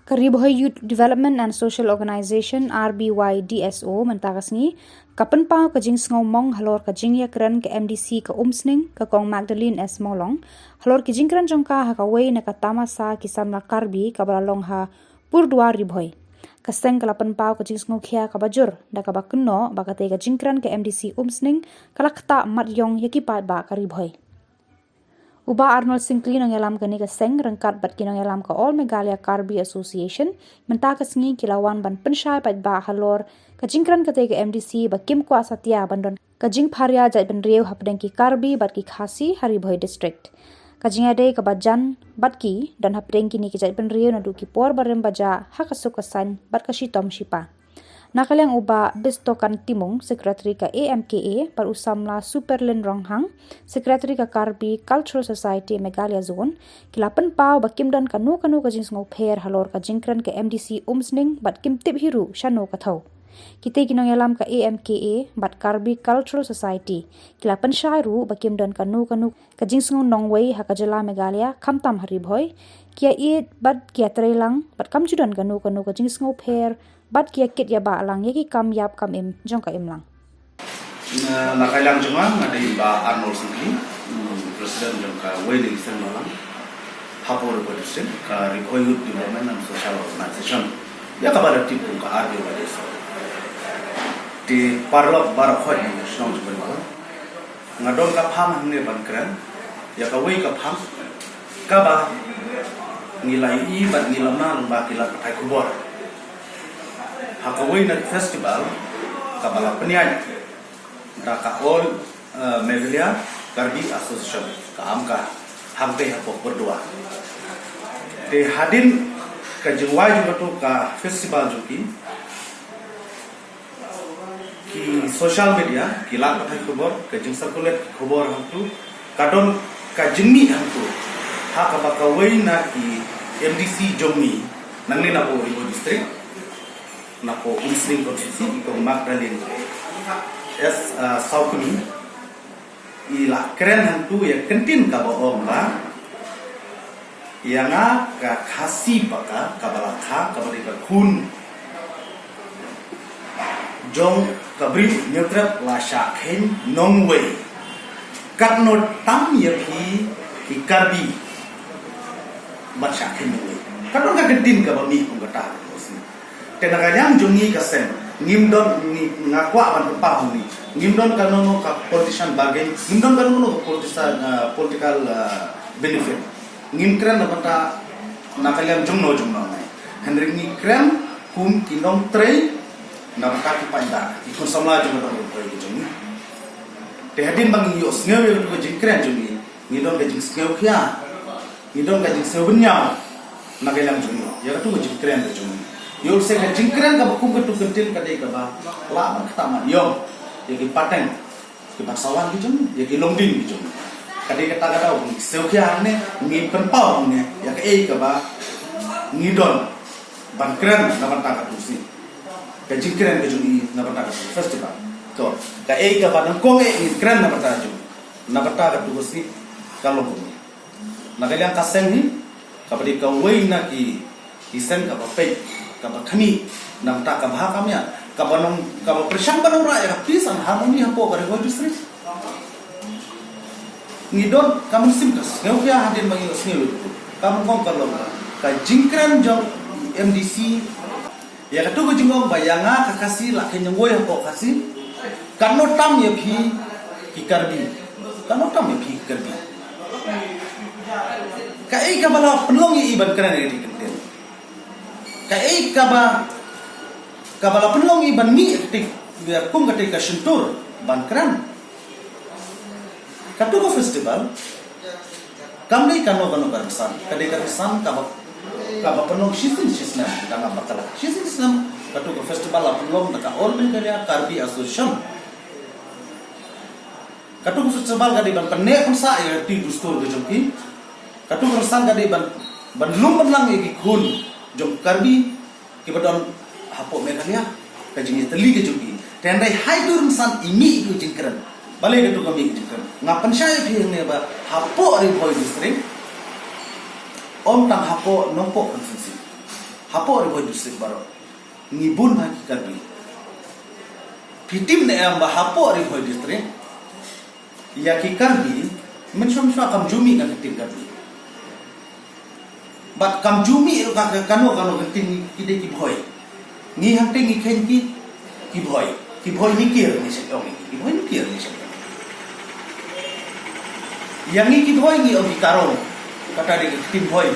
Kariboy Youth Development and Social Organization RBYDSO mentakasngi kapan pau kajing ngomong halor kajing ya keren ke MDC ke Umsning ke Kong Magdalene S Molong halor kajing keren jongka ha kawai na katama sa kisamla karbi kabalalong ha purdua riboy kaseng kalapan pau kajing ngokhia kabajur da kabakuno bakate kajing keren ke MDC Umsning kalakta mat yong yakipat ba kariboy Uba Arnold Sinclair nang yalam kani ka seng rengkat bat kinang yalam ka All Megalia Karbi Association mentakas ngi kilawan ban pensyai pat ba halor kajingkran kate ka MDC ba kim kwa satya bandon kajing pharia jai ban rieu hapdeng ki Karbi bat ki Khasi Haribhoi district kajing ade ka bajan bat ki dan hapdeng kini ki jai ban rieu na du ki por barem baja hakasuk kasan bat ka shitom shipa Nakaliang uba Bistokan Timung, Sekretari ka AMKA, parusamla Superlin Ronghang, Sekretari ka Karbi Cultural Society Megalia Zone, kilapan pau bakim dan kanu ka jing per halor ka jingkran ka MDC Umsning bat kim tip hiru shano ka thau. Kita ginong yalam ka AMKA bat Karbi Cultural Society, kilapan syairu bakim dan kanu ka jing nongwei hakajala Megalia kamtam Haribhoi, kia it bat kia trelang bat kamjudan kanu ka jing per bat kia kit ya ba lang yaki kam yap kam im jong ka im lang nakailang jumang ada ba Arnold Sinclair presiden jong ka Wailing Sen malang hapor ko disin ka Riboy Youth Development and Social Organization ya ka bala tipu ka arbe wa desa di parlok barakhoy ni snong jubal malang ngadong ka pham hamne bankran ya ka wei ka pham ka ba ngilai I bat ngilamna ba kila ka thai kubor Hakawai na festival kabala penyanyi daka All Megalia Karbi Association ka amka hampe hapo berdua de hadin ka jingwai juga tu ka festival juki ki social media ki lag pathai khobor ka jing circulate khobor hamtu kadon ka jingmi hamtu ha ka bakawai na ki MDC jomni nangni na po Riboy district Napo Umsning Konstitusi Iko Magdalene S Saukuni ila keren hantu ya kentin ka bohong ba yang ka Khasi baka kabalakha kabari ka kun jong kabri nyutrap la shakhen nongwei katno tam ya ki Karbi ba shakhen nongwei kadon ka kentin ka ba mi kung kata Kenakanyang jungi kasen ngimdon ngakwa ban pahung ni ngimdon kanono ka politician bargain ngimdon kanono ka political benefit ngimkran na bata nakaliam jungno nai henry ngikran kum kinong trei na bata ki panda ikon samla jungno ko jungi tehadin bang yos ngewe ko jingkran jungi ngidon ka jing sngeu khia ngidon ka jing seunya nakaliam jungno ya tu jingkran jungi Yo se ka jingkran ka bakum tu kentil ka dei ka ba la ma khama yo ye ki pateng ki baksawan ki jum ye ki longdin ki jum ka dei ka ta ka seukhia ne ngi penpau ne ya ka ei ka ba ngidon bankran na ban ta ka tu si ka jingkran ka jum ni na ban ta ka festival to ka ei ka ba nang kong ei ngidkran na ban ta jum na ban ta ka tu si ka lo na ka yang ka seng ni ka ba dei ka wei na ki sen ka ba pe kaba kami nam ta kaba kamya kaba nong kaba persyang banong ra ya peace and harmony hapo ka Riboy district ngidon kamu simkas ngau ya hadin bagi ngeu kamu ngong kalau ka jingkran jong MDC ya katu ko jingong bayanga kakasi la kenyangoi hapo kasi kanu tam ya phi ki Karbi kanu tam ya phi Karbi ka ei ka bala penlongi iban kran ni dikentil kai kabala penlongi ban mi tik biar kum kate ka shentur ban kran katu ko festival kamni kano karsan kade karsan kaba penlong shisna kama bakala shisna katu ko festival la penlong ta All Megalia Karbi Association katu ko festival kade ban penne kunsa ya ti dustur gejongki katu ko karsan kade ban lum lang iki kun jom Karbi kibadon hapo Megalia kajing teli ke juki tendai hai turun san imi itu jingkran balik itu kami jingkran ngapan saya phi ne ba hapo Riboy district om tang hapo nongpo konstitusi hapo ri boy district baro ngibun haki karbi pitim ne amba hapo ri boy district ya ki karbi mensom kam jumi kan pitim karbi bat kam jumi ka kanu ketin kide ki boy ni hang te ngi ken ki boy ni kir ni se ong ki boy ni kir ni se yang ni ki boy ni obi karo kata de tim boy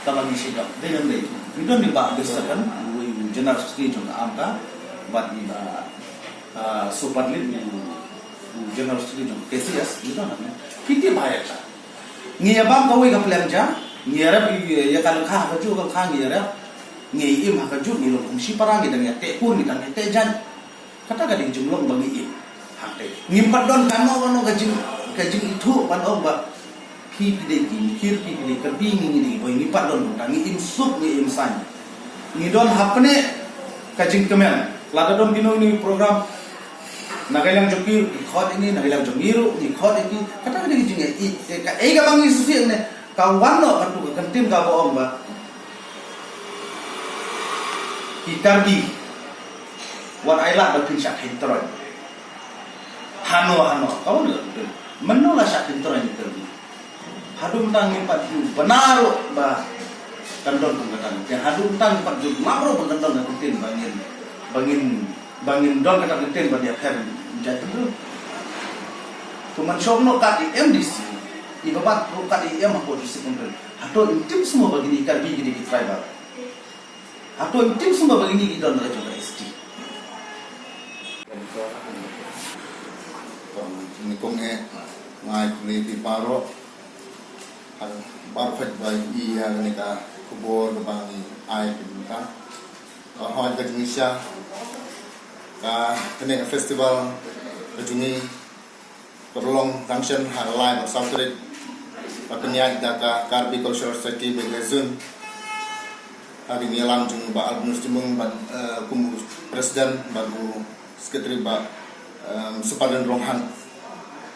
tamang ni se dok de nang de bidon ni ba besakan general secretary jong amka bat ni ba superlit general secretary jong KCS bidon na kiti bahaya cha ngi abang kawai ka plan ja ngi arab ya kalau kha ka ju ka kha ngi arab ngi im ha ka ju ni lo kumsi parang ni dang ya te kur ni dang te jan kata ka ding jumlong bagi im ha te ngi padon kano gajing itu pan ba ki de ki kir ki de ka bi ngi ni boy ni padon dang ngi im sup ngi im san ngi don hapne kajing kemen lada don bino ni program nagailang jokir khot ini nagailang jongiru ni khot ini kata ka ding jing ka e ga bang isi ne kawan no kan tu kentim ka boong ba kita di wan ailat ba pin syak hintroy hano kau ni menolak syak hintroy ni terbi hadum tang empat ju benar ba kandon pengkatan yang hadum tang empat ju mabro pengkatan ka kentim bangin don kata kentim ba dia fer jatuh tu mencoba kat di MDC ibabat kat di yang mampu disekundur atau intim semua begini karbi gini di tribal atau intim semua begini di don raja ST ni kong ngai kuni di paro barfet bai iya ni ka kubor bangi ai pinta hoi ka Indonesia ka kene festival kejungi perlong function halai Southrid pakenya daka Karbi Cultural Society Begazun hari ni alam jung ba albus jumung ba kum presiden bagu sekretari ba sepadan ronghan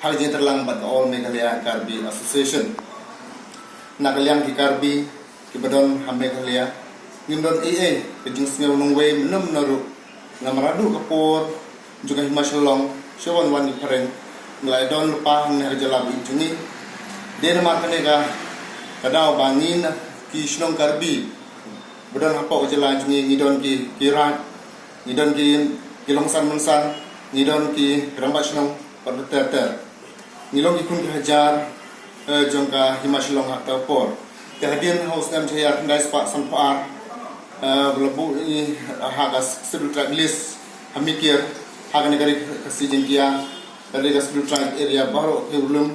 hal ini terlang ba all Meghalaya Karbi Association nagaliang ki Karbi ki badon ha Meghalaya ngindon kejung sneu nungwe menam naru ngamaradu kapor juga himasyalong syawon wan di pareng nilai don lupa hang jalabi jungi dia nama kanega kadau bangin ki Shnong Karbi bedon hapo jala jungi ngidon ki kirat ngidon ki longsan munsan ngidon ki rambat Shnong paduter ngilong ki kun hajar jongka himasyalong hak tapor kehadian haus nam jaya ndai spa sampar belebu ini hagas sedul track list hamikir hagan negari kasih jengkia dari kasih track area baru ke belum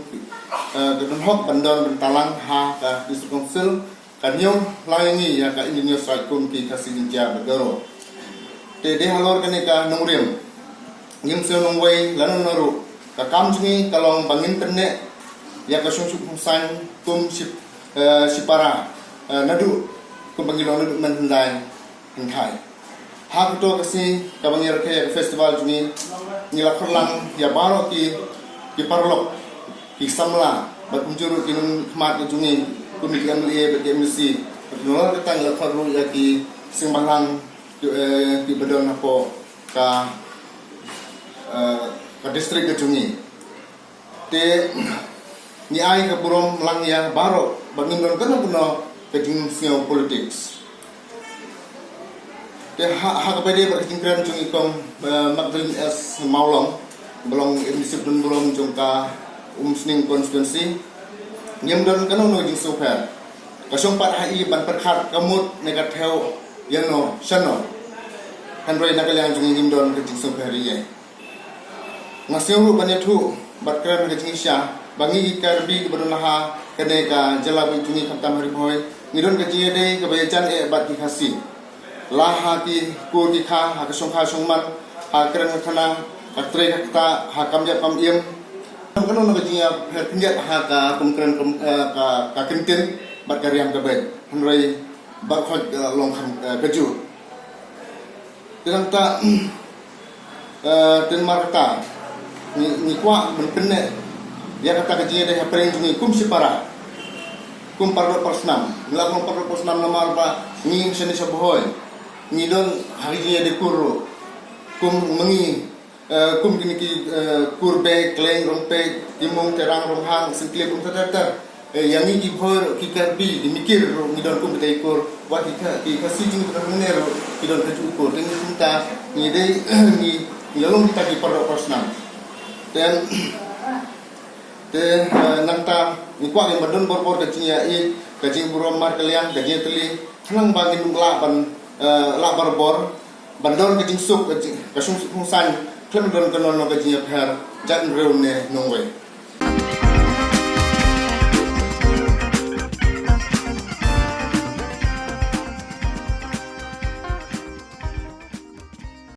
gedung hok bandar bentalang ha ka district council kanyong layangi ya ka engineer strike kum ki kasih jengkia bagaro tede halor kene ka nongriam ngim se nongwei lanon naru ka kamjungi kalong bangin tenne ya ka sung san kum sipara nadu kumbangilong nadu mandai hingkai hak to kasi kabangir ke festival juni nila khurlang ya baro ki parlok ki samla bat unjuru kinun khmat juni kumik MLA bagi MC nol ketang la khurlu ya ki singbalang ki bedon apo ka distrik ke juni te ni ai ka burom lang ya baro bangin don kana puno kejung sio politics te ha kapede berkingkran jung ikong Magdalene S Maulong belong emisif dun belong jongka sning constituency nyem don kanu no jing super kasong pat hai ban perkhat kamut negat theo yano shano handroi nagalang jung nyem don kejing super ye nasiru banethu batkran kejing sya bangi Karbi berunaha keneka jalabi jungi khatam hari boy ngidon kejing de kebayacan bat ki khasi laha ki kur ki kha ha kasong kha songman ha kren khana katre kata ha kamja kam iem kanu no kejing ya pinjat ha ka kumkren ka kintin bat karyam kabet hanroi ba khot long kham keju tilang ta ten marta ni kwa benpenne dia kata kejing de hapring jungi kum sipara kum parlo persnam ngelakon parlo persnam nomor ba nging seni sabohoy ngidon hari ni ada kur kum mengi kum kini ki kurbe kleng rompe timung terang romhang singkle kum tata yang ni ki phor ki karbi dimikir ngidon kum betai kur wa ki kasi jing bener ngidon kaju kur dengan kita ni dei ni yalong kita ki parok personal dan nanta ni kwa yang badon bor kajing i kajing burom mar kalian kajing teli nang bagi nungla ban la barbor bandon kajing suk kajing kasung san klem don kanon kajing phar jan reune nongwe